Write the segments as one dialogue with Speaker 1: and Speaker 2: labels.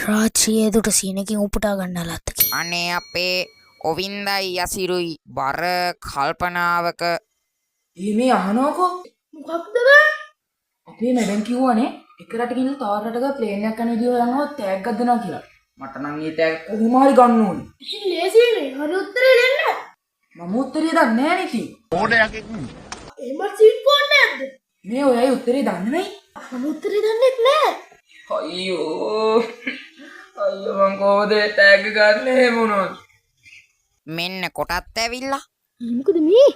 Speaker 1: රාත්‍රියේ දුට සීනකින් උපුටා ගන්න ලත්තකි.
Speaker 2: අනේ අපේ ඔවින්දයි යසිරුයි බර කල්පනාවක
Speaker 3: මේ අහනෝකෝ
Speaker 4: මොකක්ද බෑ?
Speaker 3: අපේ මැඩම් කිව්වනේ එක රටකින් තව රටක ප්ලේන් එකක් යන විදිය යනවා ටැග් එකක් දෙනවා කියලා. මට නම් ඒ ටැග් කොහොම හරි ගන්න ඕනේ.
Speaker 4: ඉතින් ලේසියිනේ. හරි උත්තරේ දෙන්න.
Speaker 3: මම උත්තරේ දන්නේ නැහැ නේ ඉතින්.
Speaker 4: එහෙම සීට් පොන්න නැද්ද?
Speaker 3: මේ ඔයයි උත්තරේ දන්නේ නැහැ.
Speaker 4: මම උත්තරේ දන්නෙත් නෑ.
Speaker 3: අයියෝ මං කොහොමද ටැග් ගන්නේ මොනවද?
Speaker 2: මෙන්න කොටත් ඇවිල්ලා.
Speaker 4: මොකද මේ?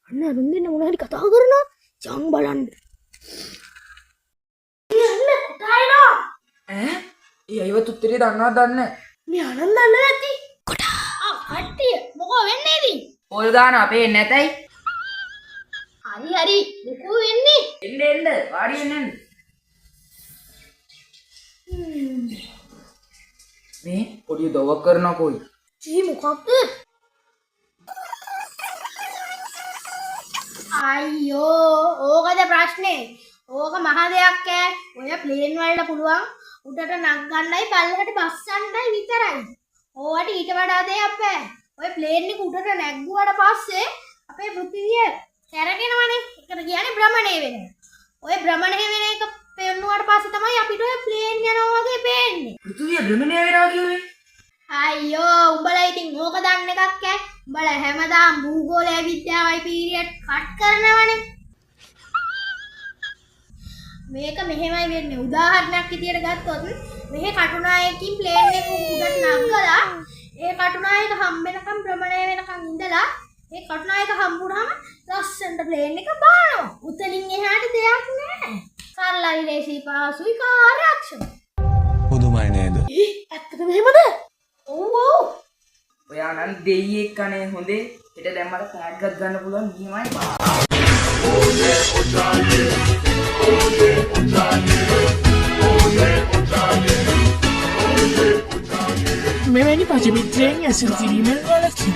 Speaker 4: අන්න අරුන් දෙන්න මොන හරි කතා කරනවා. ජං බලන්න. යන්න කොටායනවා.
Speaker 3: ඈ? ඒ අයවත් උත්තරේ දන්නවද දන්නේ නැහැ.
Speaker 4: මේ අනන් දන්නේ නැති. කොටා. කට්ටිය මොකෝ වෙන්නේ ඉතින්?
Speaker 3: පොල් ගාන අපේ නැතයි.
Speaker 4: හරි මොකෝ වෙන්නේ?
Speaker 3: එන්න වාඩි වෙන්න. මේ පොඩි දොවක් කරනවා කොයි.
Speaker 4: ජී මොකක්ද? අයියෝ ඕකද ප්‍රශ්නේ. ඕක මහ දෙයක් ඈ. ඔය ප්ලේන් වලට පුළුවන් උඩට නගන්නයි පල්ලෙහාට බස්සන්නයි විතරයි. ඕවට ඊට වඩා දෙයක් බෑ. ඔය ප්ලේන් එක උඩට නැග්ගුවාට පස්සේ අපේ පෘථිවිය කැරගෙනවනේ. ඒකට කියන්නේ භ්‍රමණය වෙනවා. ඔය භ්‍රමණය වෙන එක පෙන්නුවාට පස්සේ තමයි අපිට ඔය ප්ලේන් යනවා වගේ පේන්නේ.
Speaker 3: පෘථිවිය භ්‍රමණය වෙනවා කිව්වේ?
Speaker 4: අයියෝ උඹලා ඉතින් ඕක දන්න එකක් ඈ. උඹලා හැමදාම භූගෝලය විද්‍යාවයි පීරියඩ් කට් කරනවනේ. මේක මෙහෙමයි වෙන්නේ. උදාහරණයක් විදියට ගත්තොත් මෙහෙ කටුනායකින් ප්ලේන් එක උඩට නගලා ඒ කටුනායක හම්බෙනකම් භ්‍රමණය වෙනකම් ඉඳලා ඒ කටුනායක හම්බුනහම ලස්සනට ප්ලේන් එක බානවා. උතනින් එහාට දෙයක් නැහැ. සරලයි ලේසි පාසුයි කාර්යක්ෂම.
Speaker 5: පුදුමයි නේද?
Speaker 4: ඇත්තටම එහෙමද? ඔව්.
Speaker 3: ඔයා නම් දෙයියෙක් කනේ හොඳේ. හෙට දැම්මට ටැග් එකක් ගන්න පුළුවන් නියමයි.
Speaker 6: මෙවැනි පචමිත්‍රයෙන් ඇසුරු කිරීමෙන් වලකි.